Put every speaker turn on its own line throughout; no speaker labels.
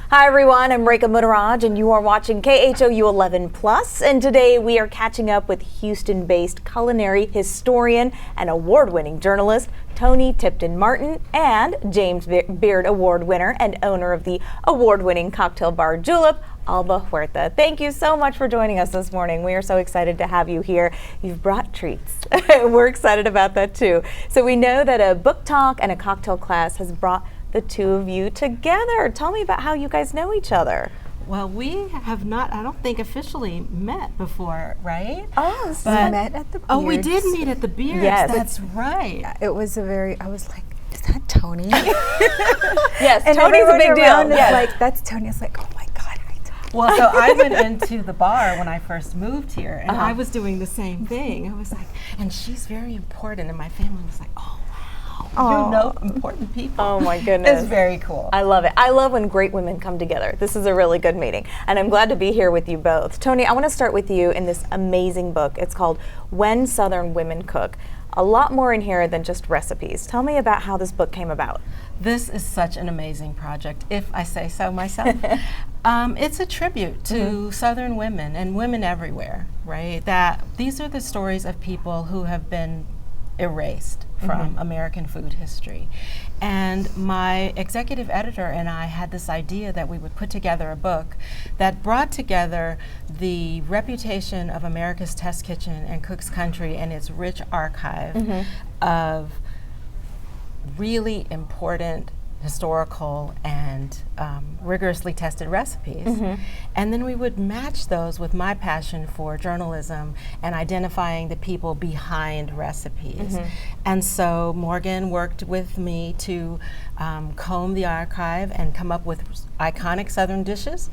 Hi everyone, I'm Rekha Muttaraj and you are watching KHOU 11 Plus, and today we are catching up with Houston-based culinary historian and award-winning journalist Toni Tipton-Martin and James Beard Award winner and owner of the award-winning cocktail bar Julep, Alba Huerta. Thank you so much for joining us this morning. We are so excited to have you here. You've brought treats. We're excited about that too. So we know that a book talk and a cocktail class has brought the two of you together. Tell me about how you guys know each other.
Well, we have not, I don't think, officially met before, right?
Oh, so we met at the Beards.
Oh, we did meet at the Beards.
Yes.
That's right.
Yeah, it was I was like, is that Toni?
Yes,
and
Toni's a big deal.
Yes. Like, that's Toni. It's like, oh my God, hi Toni.
Well, so I went into the bar when I first moved here, and I was doing the same thing. I was like, and she's very important, and my family was like, oh, you know important people.
Oh my goodness.
It's very cool.
I love it. I love when great women come together. This is a really good meeting, and I'm glad to be here with you both. Toni, I want to start with you in this amazing book. It's called When Southern Women Cook. A lot more in here than just recipes. Tell me about how this book came about.
This is such an amazing project, if I say so myself. It's a tribute to Southern women and women everywhere, right? That these are the stories of people who have been erased from American food history. And my executive editor and I had this idea that we would put together a book that brought together the reputation of America's Test Kitchen and Cook's Country and its rich archive of really important historical and rigorously tested recipes. And then we would match those with my passion for journalism and identifying the people behind recipes. And so Morgan worked with me to comb the archive and come up with iconic Southern dishes.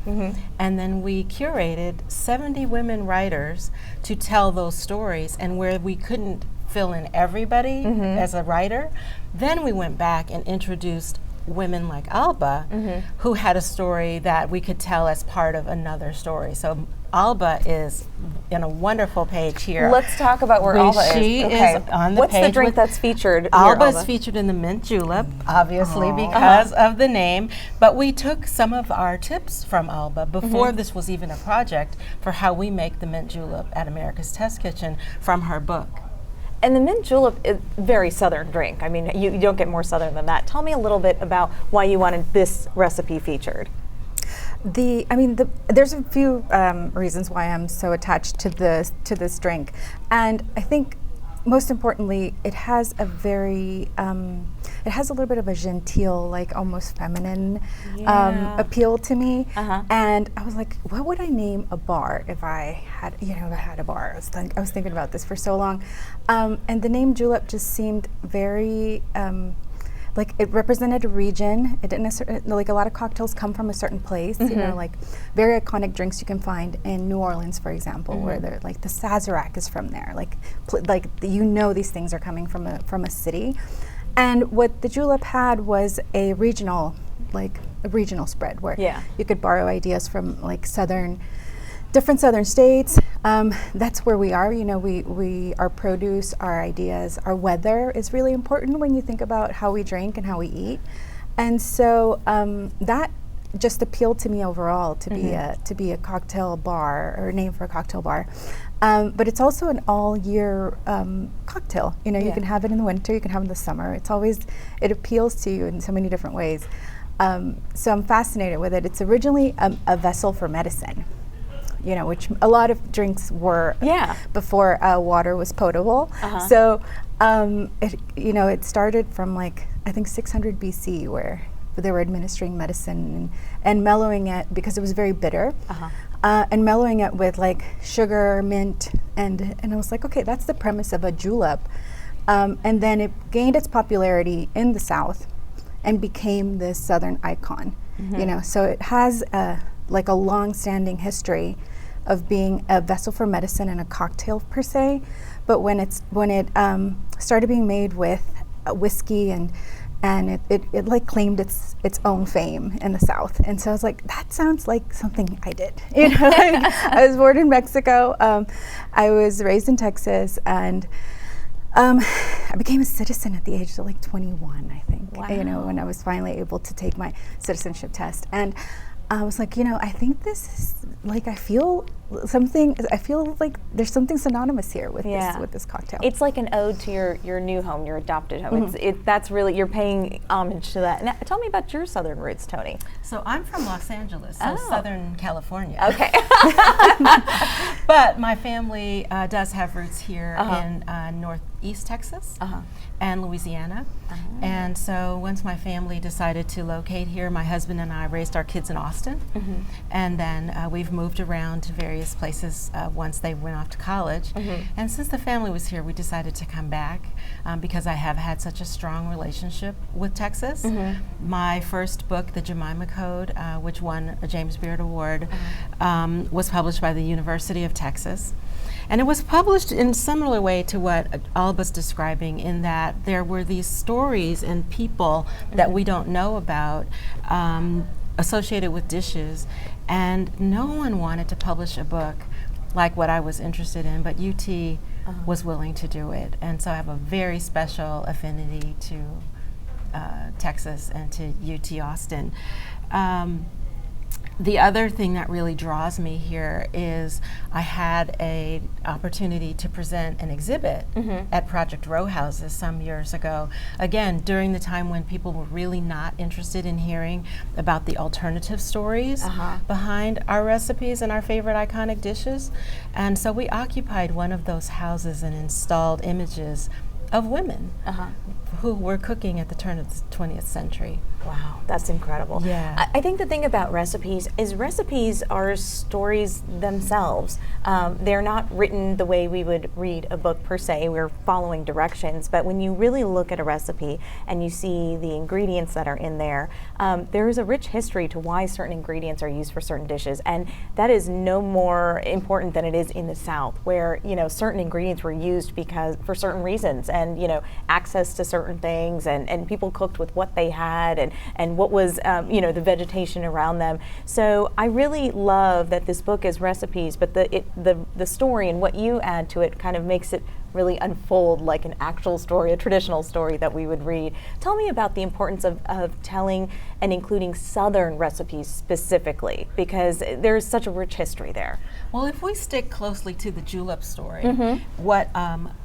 And then we curated 70 women writers to tell those stories, and where we couldn't fill in everybody as a writer, then we went back and introduced women like Alba, who had a story that we could tell as part of another story. So Alba is in a wonderful page here.
Let's talk about where Alba is.
She is on the
What's
page.
the drink that's featured
Alba
here,
is featured in the mint julep, obviously because of the name. But we took some of our tips from Alba before this was even a project for how we make the mint julep at America's Test Kitchen from her book.
And the mint julep is a very Southern drink. I mean, you don't get more Southern than that. Tell me a little bit about why you wanted this recipe featured.
There's a few reasons why I'm so attached to this drink, and I think most importantly, it has a little bit of a genteel, like almost feminine appeal to me. And I was like, what would I name a bar if I had a bar? I was thinking about this for so long, and the name julep just seemed very. Like it represented a region. It didn't necessarily, like a lot of cocktails come from a certain place, you know, like very iconic drinks you can find in New Orleans, for example, where they're like the Sazerac is from there. Like these things are coming from a city. And what the julep had was a regional spread where you could borrow ideas from like different Southern states. That's where we are. You know, our produce, our ideas, our weather is really important when you think about how we drink and how we eat. And so that just appealed to me overall to be a cocktail bar, or a name for a cocktail bar. But it's also an all-year cocktail. You know, you can have it in the winter, you can have it in the summer. It appeals to you in so many different ways. So I'm fascinated with it. It's originally a vessel for medicine. You know, which a lot of drinks were before water was potable. So it started from like I think 600 BC, where they were administering medicine and mellowing it because it was very bitter, and mellowing it with like sugar, mint, and I was like, okay, that's the premise of a julep. And then it gained its popularity in the South and became this Southern icon. You know, so it has a long-standing history of being a vessel for medicine and a cocktail per se, but when it started being made with whiskey and it like claimed its own fame in the South, and so I was like, that sounds like something I did. You know, like, I was born in Mexico. I was raised in Texas, and I became a citizen at the age of like 21, I think. Wow. You know, when I was finally able to take my citizenship test, and I was like, I think this is like, I feel like there's something synonymous here with this cocktail.
It's like an ode to your new home, your adopted home. That's really, you're paying homage to that. Now, tell me about your Southern roots, Tony.
So I'm from Los Angeles, so Southern California.
Okay.
But my family does have roots here in Northeast Texas and Louisiana. And so once my family decided to locate here, my husband and I raised our kids in Austin. And then we've moved around to various places once they went off to college. And since the family was here, we decided to come back because I have had such a strong relationship with Texas. My first book, The Jemima Code, which won a James Beard Award, was published by the University of Texas. And it was published in a similar way to what Alba's describing, in that there were these stories and people that we don't know about associated with dishes, and no one wanted to publish a book like what I was interested in, but UT was willing to do it. And so I have a very special affinity to Texas and to UT Austin. The other thing that really draws me here is I had an opportunity to present an exhibit at Project Row Houses some years ago, again during the time when people were really not interested in hearing about the alternative stories behind our recipes and our favorite iconic dishes. And so we occupied one of those houses and installed images of women who were cooking at the turn of the 20th century.
Wow, that's incredible.
Yeah.
I think the thing about recipes is recipes are stories themselves. They're not written the way we would read a book per se. We're following directions, but when you really look at a recipe and you see the ingredients that are in there, there is a rich history to why certain ingredients are used for certain dishes, and that is no more important than it is in the South, where certain ingredients were used because for certain reasons, and access to certain things, and people cooked with what they had, and what was the vegetation around them. So I really love that this book is recipes, but the story and what you add to it kind of makes it really unfold like an actual story, a traditional story that we would read. Tell me about the importance of telling and including Southern recipes specifically, because there's such a rich history there.
Well, if we stick closely to the julep story, what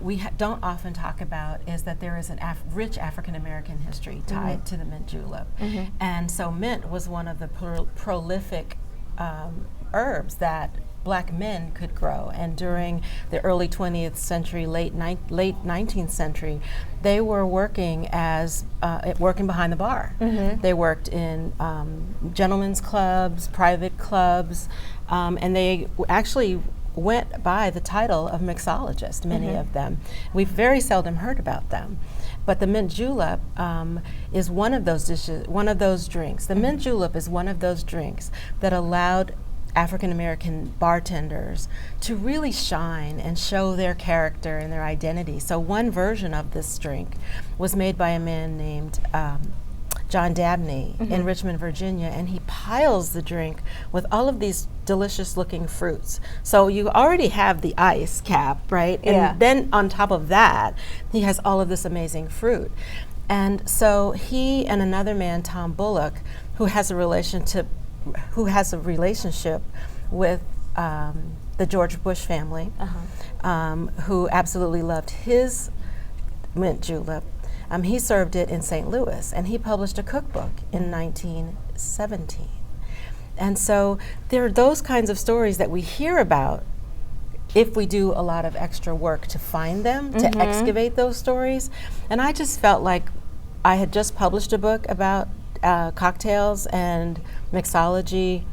we don't often talk about is that there is an rich African American history tied to the mint julep. And so mint was one of the prolific herbs that Black men could grow, and during the early 20th century, late 19th century, they were working behind the bar. They worked in gentlemen's clubs, private clubs, and they actually went by the title of mixologist, many of them. We've very seldom heard about them. But the mint julep is one of those dishes, one of those drinks. The mint julep is one of those drinks that allowed African American bartenders to really shine and show their character and their identity. So one version of this drink was made by a man named John Dabney in Richmond, Virginia, and he piles the drink with all of these delicious looking fruits. So you already have the ice cap, right? And then on top of that, he has all of this amazing fruit. And so he and another man, Tom Bullock, who has a relationship with the George Bush family, who absolutely loved his mint julep. He served it in St. Louis, and he published a cookbook in 1917. And so there are those kinds of stories that we hear about if we do a lot of extra work to find them, to excavate those stories. And I just felt like I had just published a book about cocktails and mixology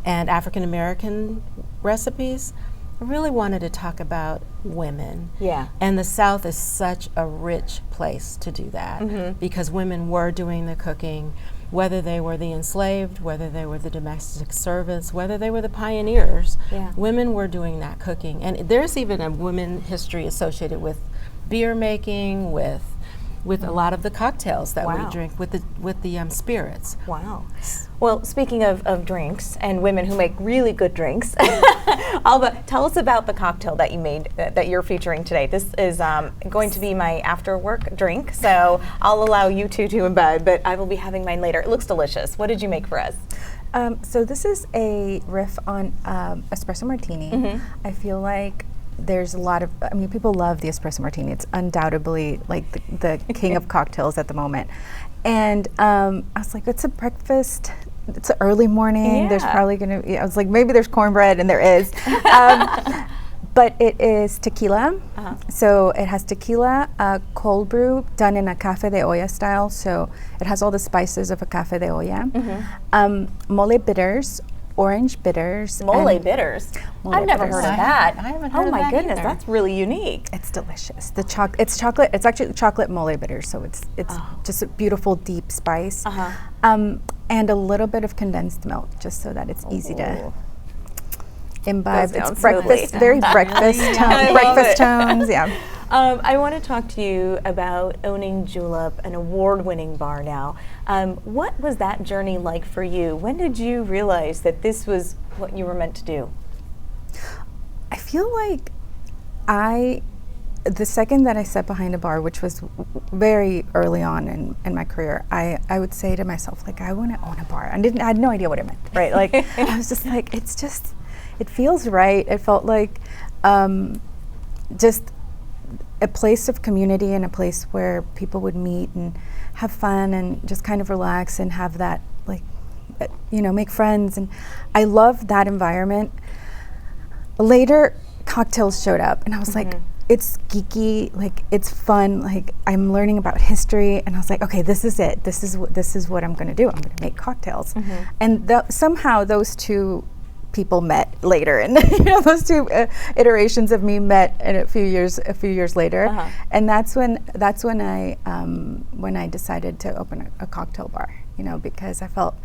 and African American recipes. I really wanted to talk about women.
Yeah.
And the South is such a rich place to do that because women were doing the cooking, whether they were the enslaved, whether they were the domestic servants, whether they were the pioneers. Women were doing that cooking. And there's even a women history associated with beer making, with with a lot of the cocktails that
Wow.
we drink, with the spirits.
Wow. Well, speaking of drinks and women who make really good drinks, Alba, tell us about the cocktail that you made that you're featuring today. This is going to be my after work drink, so I'll allow you two to imbibe, but I will be having mine later. It looks delicious. What did you make for us?
So this is a riff on espresso martini. I feel like there's a lot of, I mean, people love the espresso martini. It's undoubtedly like the king of cocktails at the moment. And I was like, it's a breakfast, it's an early morning. There's probably gonna be, I was like, maybe there's cornbread, and there is. But it is tequila. So it has tequila, cold brew, done in a café de olla style. So it has all the spices of a café de olla. Mole bitters, orange bitters.
Mole bitters? I've never heard of that.
I haven't heard of that
Oh my goodness,
either.
that's really unique.
It's delicious. It's chocolate. It's actually chocolate mole bitters. So it's just a beautiful deep spice. And a little bit of condensed milk, just so that it's easy to imbibe.
Goes down
It's breakfast,
smoothly.
very breakfast
I love
breakfast
it.
tones. Yeah.
I want to talk to you about owning Julep, an award-winning bar now. What was that journey like for you? When did you realize that this was what you were meant to do?
I feel like the second that I sat behind a bar, which was very early on in my career, I would say to myself, like, I want to own a bar. I had no idea what it meant, right? Like, I was just like, it feels right. It felt like just a place of community and a place where people would meet and have fun and just kind of relax and have that, like, make friends. And I loved that environment. Later, cocktails showed up, and I was like, it's geeky, like, it's fun, like, I'm learning about history, and I was like, okay, this is it. This is what I'm going to do. I'm going to make cocktails. And somehow those two people met later, and those two iterations of me met in a few years later, and that's when I decided to open a cocktail bar, because I felt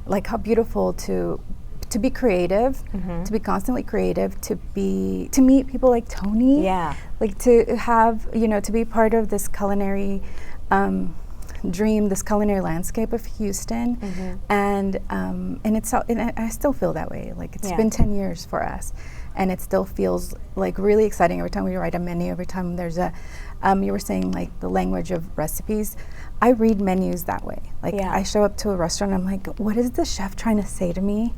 like how beautiful to be creative, to be constantly creative, to meet people like Tony, like to have to be part of this culinary dream, this culinary landscape of Houston, and I still feel that way. Like, it's been 10 years for us, and it still feels like really exciting every time we write a menu. Every time there's a, you were saying, like, the language of recipes. I read menus that way. Like, I show up to a restaurant, I'm like, what is the chef trying to say to me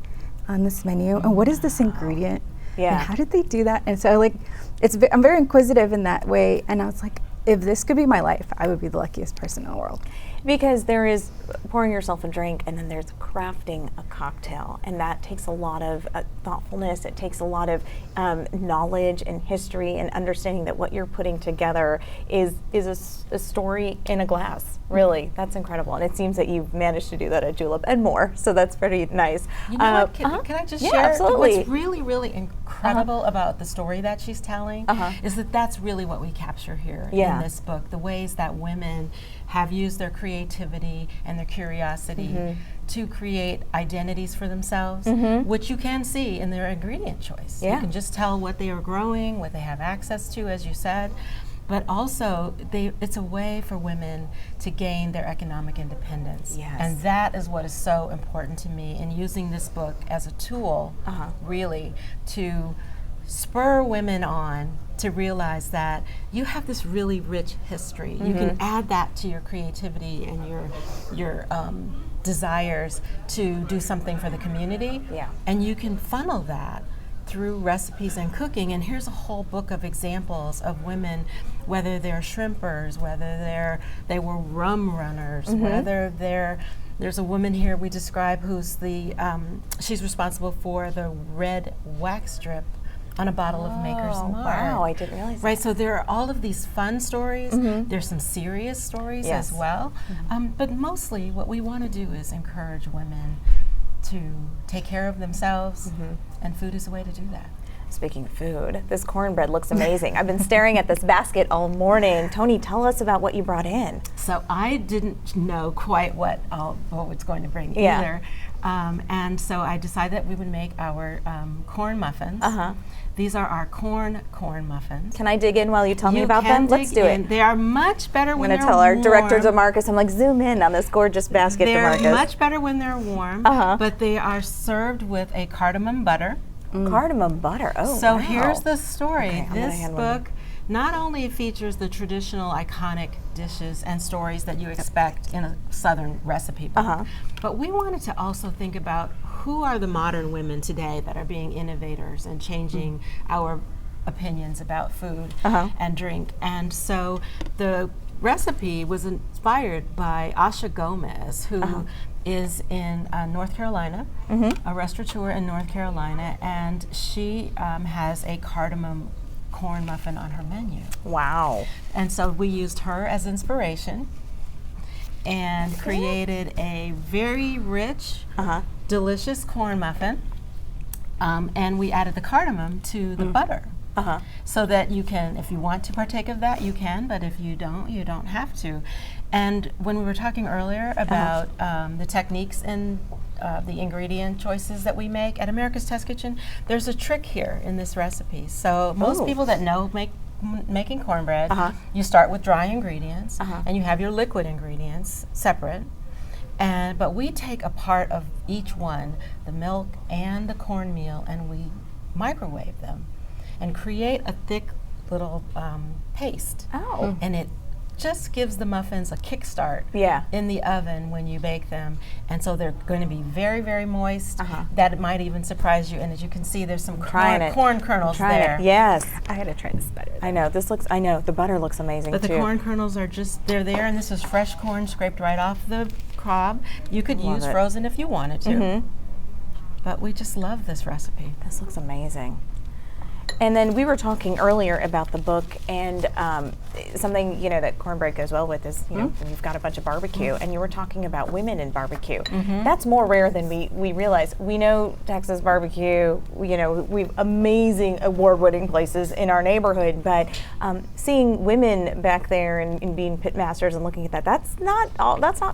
on this menu, and what is this ingredient? And how did they do that? And so, like, I'm very inquisitive in that way, and I was like, if this could be my life, I would be the luckiest person in the world.
Because there is pouring yourself a drink, and then there's crafting a cocktail, and that takes a lot of thoughtfulness. It takes a lot of knowledge and history and understanding that what you're putting together is a story in a glass. Really, that's incredible, and it seems that you've managed to do that at Julep and more. So that's pretty nice.
You know what? Can I just share?
Absolutely.
What's really, really incredible about the story that she's telling is that that's really what we capture here in this book. The ways that women have used their creativity and their curiosity to create identities for themselves, which you can see in their ingredient choice. You can just tell what they are growing, what they have access to, as you said. But also, it's a way for women to gain their economic independence. And that is what is so important to me in using this book as a tool, really, to spur women on to realize that you have this really rich history. You can add that to your creativity and your desires to do something for the community. And you can funnel that through recipes and cooking. And here's a whole book of examples of women, whether they're shrimpers, whether they were rum runners, whether there's a woman here we describe who's she's responsible for the red wax strip on a bottle of Maker's Mark.
Wow, I didn't realize that.
Right, so there are all of these fun stories. There's some serious stories as well. But mostly what we want to do is encourage women to take care of themselves, and food is a way to do that.
Speaking of food, this cornbread looks amazing. I've been staring at this basket all morning. Tony, tell us about what you brought in.
So I didn't know quite what was going to bring either. And so I decided that we would make our corn muffins. These are our corn muffins.
Can I dig in while you tell me about them? Let's do it.
They are much better when they're warm.
I'm going to tell our director, DeMarcus, I'm like, zoom in on this gorgeous basket, DeMarcus.
They're much better when they're warm, but they are served with a cardamom butter.
Cardamom butter, oh,
So
wow.
here's the story.
Okay,
this book not only features the traditional iconic dishes and stories that you expect in a Southern recipe book, but we wanted to also think about who are the modern women today that are being innovators and changing our opinions about food and drink. And so the recipe was inspired by Asha Gomez, who is in North Carolina, a restaurateur in North Carolina, and she has a cardamom corn muffin on her menu.
Wow.
And so we used her as inspiration and created a very rich, delicious corn muffin, and we added the cardamom to the butter. So that you can, if you want to partake of that, you can, but if you don't have to. And when we were talking earlier about the techniques and the ingredient choices that we make at America's Test Kitchen, there's a trick here in this recipe. So most people that know making cornbread, you start with dry ingredients and you have your liquid ingredients separate. But we take a part of each one, the milk and the cornmeal, and we microwave them and create a thick little paste. And it just gives the muffins a kickstart in the oven when you bake them. And so they're going to be very, very moist. That might even surprise you. And as you can see, there's some corn kernels there.
Yes.
I had to try this better.
I know. I know. The butter looks amazing,
but
too.
the corn kernels are they're there, and this is fresh corn scraped right off the cob. You could use frozen if you wanted to. But we just love this recipe.
This looks amazing. And then we were talking earlier about the book, and something that cornbread goes well with is when you've got a bunch of barbecue, and you were talking about women in barbecue. That's more rare than we realize. We know Texas barbecue. We've amazing award-winning places in our neighborhood, but seeing women back there and being pit masters and looking at that's not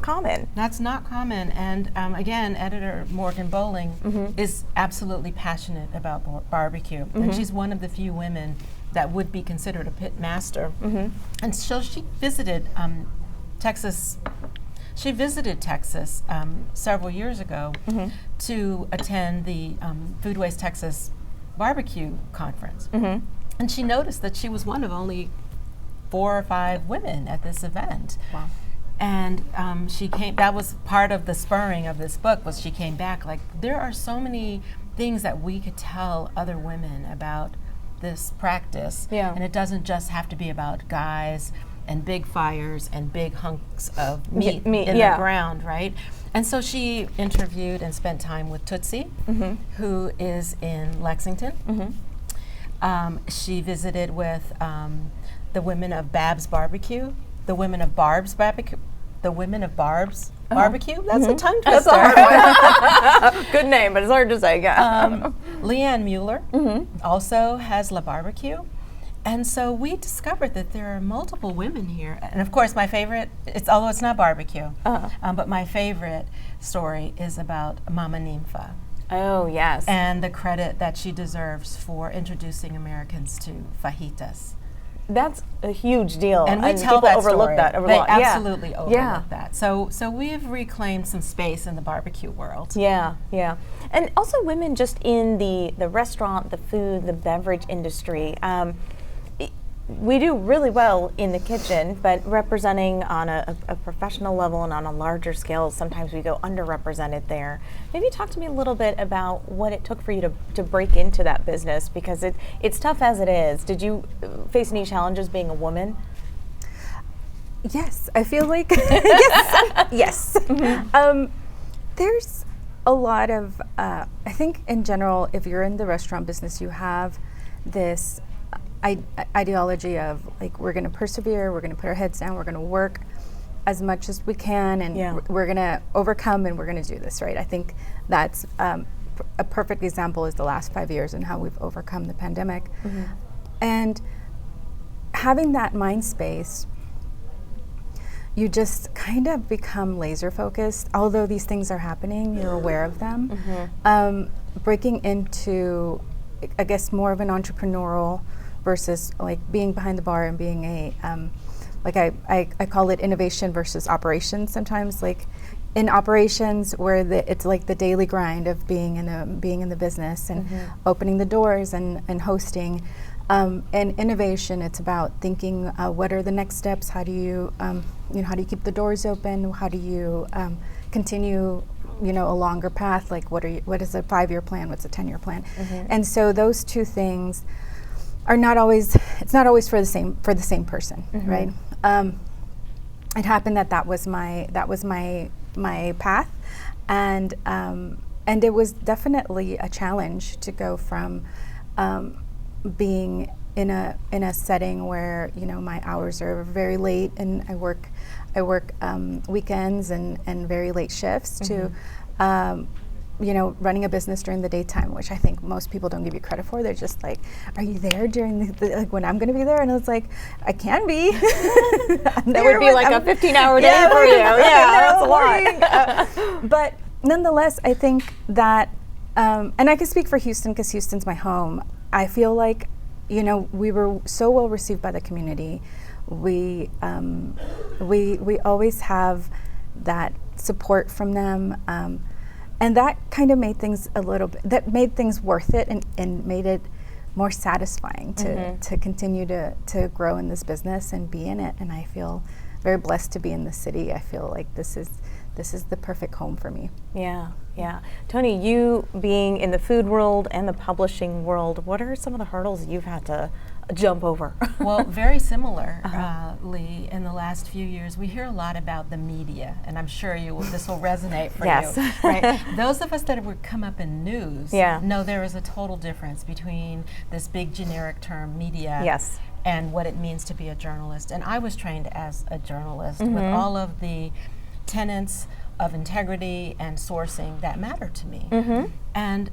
common.
That's not common. And again, editor Morgan Bowling is absolutely passionate about barbecue, and she's one of the few women that would be considered a pit master. And so she visited Texas. She visited Texas several years ago to attend the Food Waste Texas barbecue conference. And she noticed that she was one of only 4 or 5 women at this event.
Wow.
And she came, that was part of the spurring of this book, was she came back like, there are so many things that we could tell other women about this practice. And it doesn't just have to be about guys and big fires and big hunks of meat in the ground, right? And so she interviewed and spent time with Tootsie, who is in Lexington. She visited with the women of Bab's Barbecue, the women of Barb's Barbecue, Barbecue. That's a tongue twister. That's a
hard one. Good name, but it's hard to say.
Leanne Mueller also has La Barbecue. And so we discovered that there are multiple women here. And of course, my favorite, although it's not barbecue, but my favorite story is about Mama Nympha.
Oh, yes.
And the credit that she deserves for introducing Americans to fajitas.
That's a huge deal,
and we tell that
overlook
story.
that.
They absolutely overlook that. So we've reclaimed some space in the barbecue world.
Yeah, and also women just in the restaurant, the food, the beverage industry. We do really well in the kitchen, but representing on a professional level and on a larger scale, sometimes we go underrepresented there. Maybe talk to me a little bit about what it took for you to break into that business, because it's tough as it is. Did you face any challenges being a woman?
Yes, I feel like yes. There's a lot of I think in general, if you're in the restaurant business, you have this ideology of like, we're going to persevere, we're going to put our heads down, we're going to work as much as we can, and we're going to overcome, and we're going to do this, right? I think that's a perfect example is the last 5 years and how we've overcome the pandemic. And having that mind space, you just kind of become laser focused. Although these things are happening, you're aware of them. Breaking into, I guess, more of an entrepreneurial versus like being behind the bar and being a, like I call it innovation versus operations sometimes. Like in operations, where it's like the daily grind of being in the business and opening the doors and hosting. And innovation, it's about thinking what are the next steps. How do you how do you keep the doors open? How do you continue a longer path? Like what is a 5-year plan? What's a 10-year plan? And so those two things are not always. It's not always for the same person, right? It happened that was my path, and it was definitely a challenge to go from being in a setting where my hours are very late and I work weekends and very late shifts to running a business during the daytime, which I think most people don't give you credit for. They're just like, are you there during like when I'm going to be there? And it's like, I can be.
That would be like a 15-hour day for you. Yeah, that's a lot.
But nonetheless, I think that, and I can speak for Houston because Houston's my home. I feel like, we were so well received by the community. We always have that support from them. And that kind of made things made things worth it and made it more satisfying to continue to grow in this business and be in it. And I feel very blessed to be in the city. I feel like this is the perfect home for me.
Yeah. Tony, you being in the food world and the publishing world, what are some of the hurdles you've had to jump over?
Well, very similarly, in the last few years, we hear a lot about the media, and I'm sure this will resonate for you. Right? Those of us that would come up in news know there is a total difference between this big generic term media and what it means to be a journalist. And I was trained as a journalist with all of the tenets of integrity and sourcing that matter to me. And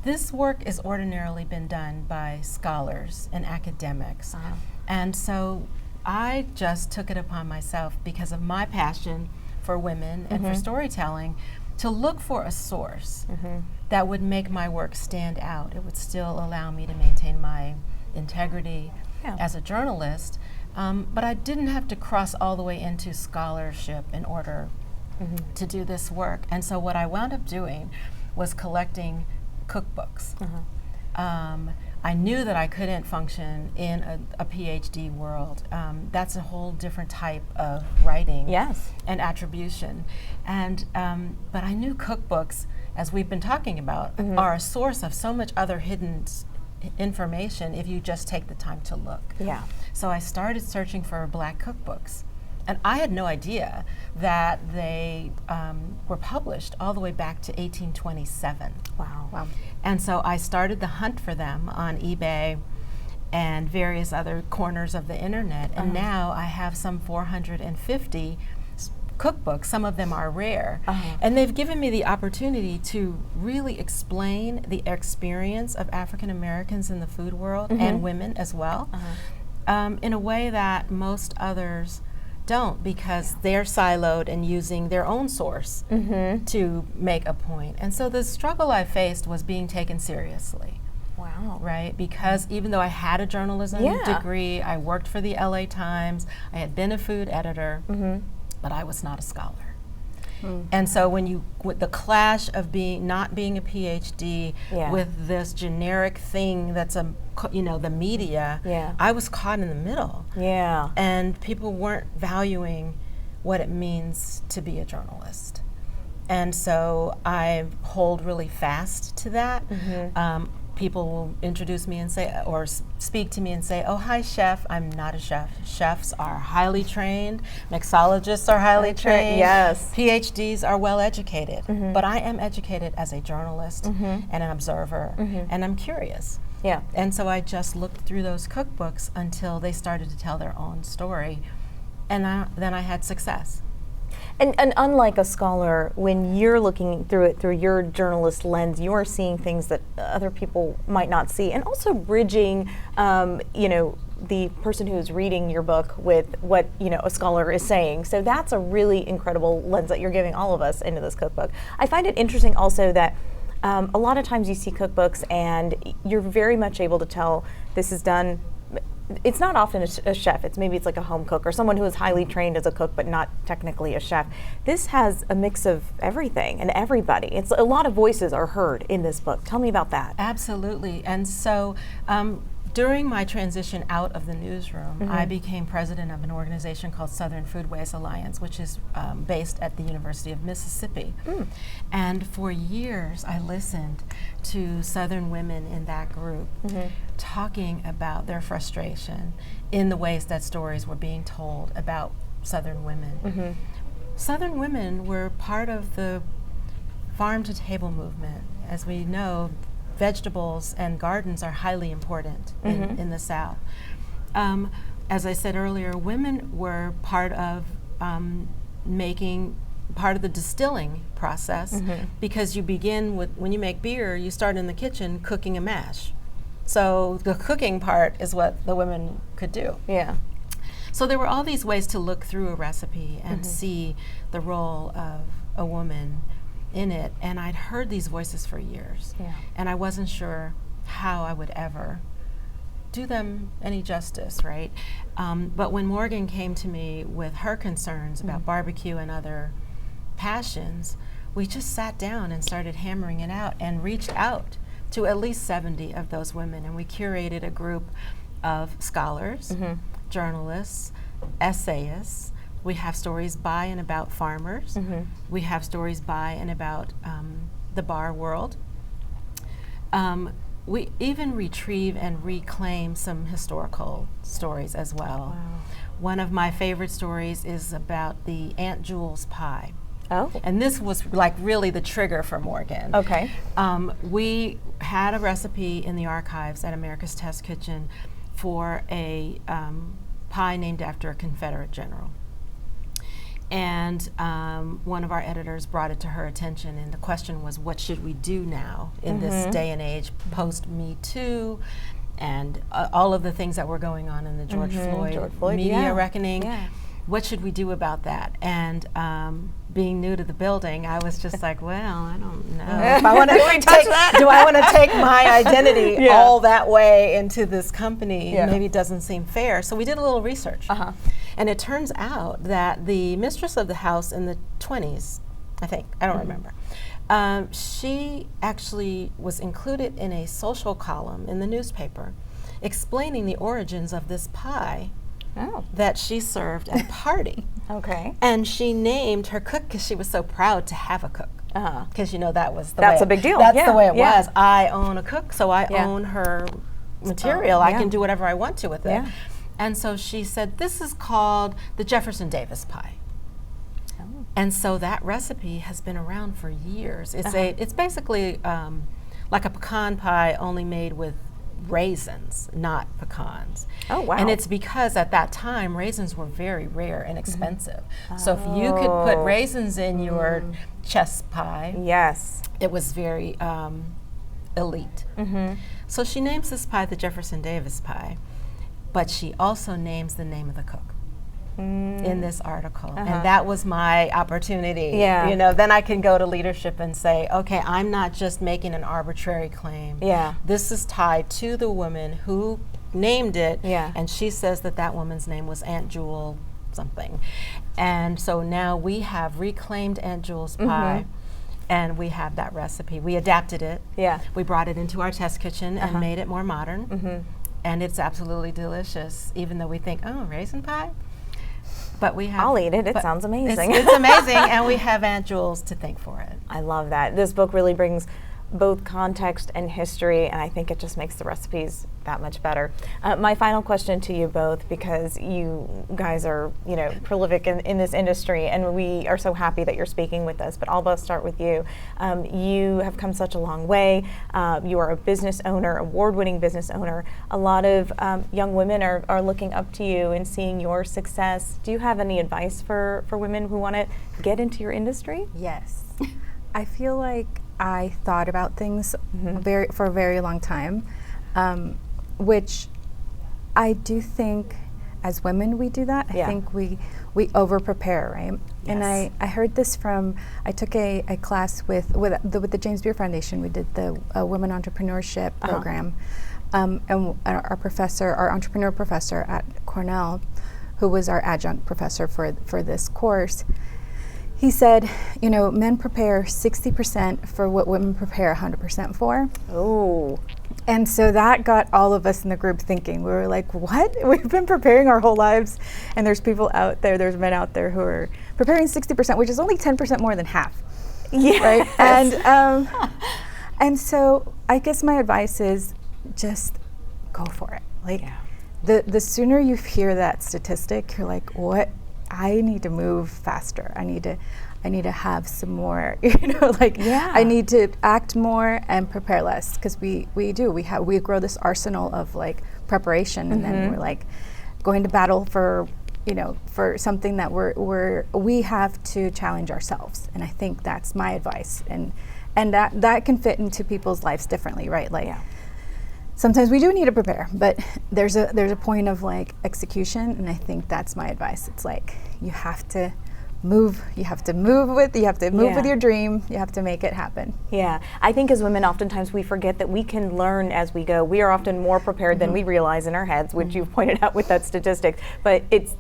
this work is ordinarily been done by scholars and academics. And so I just took it upon myself, because of my passion for women and for storytelling, to look for a source that would make my work stand out. It would still allow me to maintain my integrity as a journalist, but I didn't have to cross all the way into scholarship in order to do this work. And so what I wound up doing was collecting cookbooks. I knew that I couldn't function in a PhD world. That's a whole different type of writing and attribution. And but I knew cookbooks, as we've been talking about, are a source of so much other hidden information if you just take the time to look. So I started searching for Black cookbooks. And I had no idea that they were published all the way back to 1827.
Wow.
And so I started the hunt for them on eBay and various other corners of the internet. And now I have some 450 cookbooks. Some of them are rare. And they've given me the opportunity to really explain the experience of African Americans in the food world and women as well in a way that most others don't, because they're siloed and using their own source to make a point. And so the struggle I faced was being taken seriously.
Wow.
Right? Because even though I had a journalism degree, I worked for the LA Times, I had been a food editor, but I was not a scholar. And so with the clash of not being a PhD with this generic thing that's the media, I was caught in the middle. And people weren't valuing what it means to be a journalist. And so I hold really fast to that. People will introduce me and say, or speak to me and say, "Oh, hi, chef." I'm not a chef. Chefs are highly trained. Mixologists are highly trained.
Yes.
PhDs are well educated. But I am educated as a journalist and an observer, and I'm curious. And so I just looked through those cookbooks until they started to tell their own story, and then I had success.
And unlike a scholar, when you're looking through it through your journalist lens, you are seeing things that other people might not see, and also bridging, the person who is reading your book with what a scholar is saying. So that's a really incredible lens that you're giving all of us into this cookbook. I find it interesting also that a lot of times you see cookbooks and you're very much able to tell this is done. It's not often a chef. It's like a home cook or someone who is highly trained as a cook but not technically a chef. This has a mix of everything and everybody. It's a lot of voices are heard in this book. Tell me about that.
Absolutely. And so during my transition out of the newsroom, I became president of an organization called Southern Foodways Alliance, which is based at the University of Mississippi. And for years, I listened to Southern women in that group talking about their frustration in the ways that stories were being told about Southern women. Southern women were part of the farm-to-table movement. As we know, vegetables and gardens are highly important in the South. As I said earlier, women were part of making part of the distilling process because you begin with, when you make beer, you start in the kitchen cooking a mash. So the cooking part is what the women could do.
Yeah.
So there were all these ways to look through a recipe and see the role of a woman in it, and I'd heard these voices for years, and I wasn't sure how I would ever do them any justice, right? But when Morgan came to me with her concerns about barbecue and other passions, we just sat down and started hammering it out and reached out to at least 70 of those women, and we curated a group of scholars, journalists, essayists. We have stories by and about farmers. We have stories by and about the bar world. We even retrieve and reclaim some historical stories as well.
Wow.
One of my favorite stories is about the Aunt Jules pie.
Oh.
And this was like really the trigger for Morgan.
Okay.
We had a recipe in the archives at America's Test Kitchen for a pie named after a Confederate general. And one of our editors brought it to her attention, and the question was, what should we do now in this day and age, post-Me Too, and all of the things that were going on in the George Floyd media reckoning?
Yeah.
What should we do about that? And being new to the building, I was just like, well, I don't know. If I want to do I want to take my identity all that way into this company? Maybe it doesn't seem fair. So we did a little research. And it turns out that the mistress of the house in the 20s, I think, I don't remember, she actually was included in a social column in the newspaper explaining the origins of this pie that she served at a party.
Okay.
And she named her cook because she was so proud to have a cook. Because that was the
That's
way
a big deal.
That's the way it was. I own a cook, so I own her material. I
yeah.
can do whatever I want to with it.
Yeah.
And so she said, this is called the Jefferson Davis pie.
Oh.
And so that recipe has been around for years. It's it's basically like a pecan pie, only made with raisins, not pecans.
Oh, wow.
And it's because at that time raisins were very rare and expensive. So if you could put raisins in your chess pie,
Yes.
it was very elite. So she names this pie the Jefferson Davis pie, but she also names the name of the cook in this article. And that was my opportunity.
Yeah.
You know, then I can go to leadership and say, okay, I'm not just making an arbitrary claim.
Yeah.
This is tied to the woman who named it,
Yeah.
and she says that that woman's name was Aunt Jewel something. And so now we have reclaimed Aunt Jewel's pie, and we have that recipe. We adapted it.
Yeah.
We brought it into our test kitchen and made it more modern. And it's absolutely delicious, even though we think, oh, raisin pie? But we have.
I'll eat it. It
but
sounds amazing.
It's amazing, and we have Aunt Jules to thank for it.
I love that. This book really brings both context and history, and I think it just makes the recipes that much better. My final question to you both, because you guys are, prolific in this industry, and we are so happy that you're speaking with us. But I'll both start with you. You have come such a long way. You are a business owner, award-winning business owner. A lot of young women are looking up to you and seeing your success. Do you have any advice for women who want to get into your industry?
Yes. I feel like I thought about things for a very long time, which I do think as women we do that. I think we over prepare, right?
Yes.
And I heard this I took a class with the James Beard Foundation. We did the Women Entrepreneurship program, and our entrepreneur professor at Cornell, who was our adjunct professor for this course, he said, men prepare 60% for what women prepare 100% for.
Oh.
And so that got all of us in the group thinking. We were like, what? We've been preparing our whole lives, and there's men out there who are preparing 60%, which is only 10% more than half.
Yeah.
Right? And so I guess my advice is just go for it. Like, the sooner you hear that statistic, you're like, what? I need to move faster. I need to have some more, I need to act more and prepare less, because we grow this arsenal of like preparation, and then we're like going to battle for something that we have to challenge ourselves. And I think that's my advice, and that can fit into people's lives differently, right? Like, sometimes we do need to prepare, but there's a point of like execution, and I think that's my advice. It's like you have to move with your dream. You have to make it happen.
Yeah, I think as women, oftentimes we forget that we can learn as we go. We are often more prepared than we realize in our heads, which you've pointed out with that statistic. But it's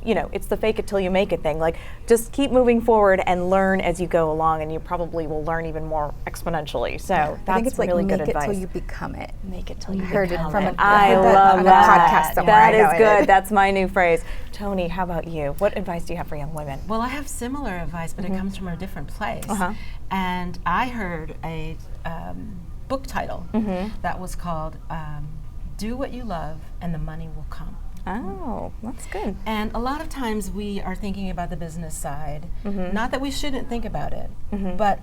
the fake it till you make it thing. Like, just keep moving forward and learn as you go along, and you probably will learn even more exponentially. So that's
I think it's like
really good advice.
Make it till you become it.
Make it till you
heard
become
it from
it.
I
love that.
podcast somewhere.
That is good. That's my new phrase. Tony, how about you? What advice do you have for young women?
Well, I have similar advice, but it comes from a different place. And I heard a book title that was called Do What You Love and the Money Will Come.
Oh, that's good.
And a lot of times we are thinking about the business side. Not that we shouldn't think about it, but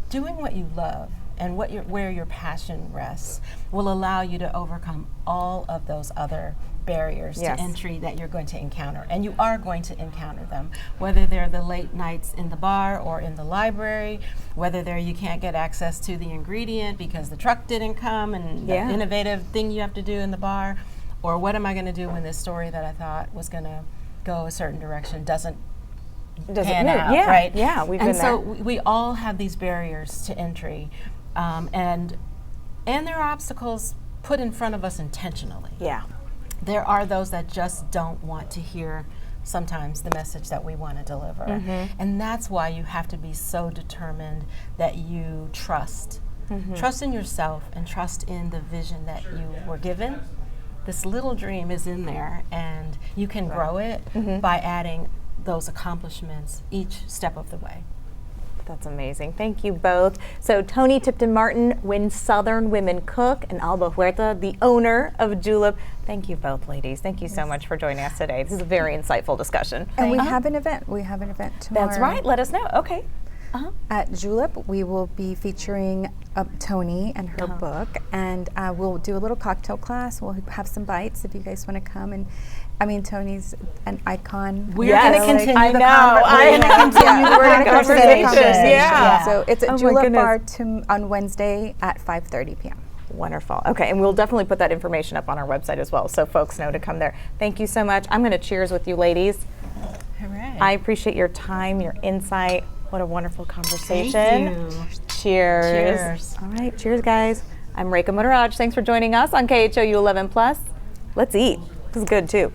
doing what you love and where your passion rests will allow you to overcome all of those other barriers to entry that you're going to encounter. And you are going to encounter them, whether they're the late nights in the bar or in the library, whether you can't get access to the ingredient because the truck didn't come, and the innovative thing you have to do in the bar, or what am I going to do when this story that I thought was going to go a certain direction doesn't pan out, right?
Yeah, we've been there.
So we all have these barriers to entry, and there are obstacles put in front of us intentionally.
Yeah.
There are those that just don't want to hear sometimes the message that we want to deliver. And that's why you have to be so determined that you trust. Trust in yourself and trust in the vision that you were given. This little dream is in there, and you can grow it by adding those accomplishments each step of the way.
That's amazing. Thank you both. So Tony Tipton-Martin, When Southern Women Cook, and Alba Huerta, the owner of Julep. Thank you both, ladies. Thank you so much for joining us today. This is a very insightful discussion.
And we have an event. We have an event tomorrow.
That's right. Let us know. Okay.
At Julep, we will be featuring Tony and her book, and we'll do a little cocktail class. We'll have some bites if you guys want to come. And I mean, Tony's an icon.
We're going to continue
I
the
know.
We're going to continue the conversation.
Yeah.
So it's at Julep Bar on Wednesday at 5:30 p.m.
Wonderful. Okay, and we'll definitely put that information up on our website as well, so folks know to come there. Thank you so much. I'm going to cheers with you, ladies.
Hooray.
I appreciate your time, your insight. What a wonderful conversation.
Thank you.
Cheers.
Cheers.
All right, cheers, guys. I'm Rekha Mudaraj. Thanks for joining us on KHOU 11+. Let's eat. This is good, too.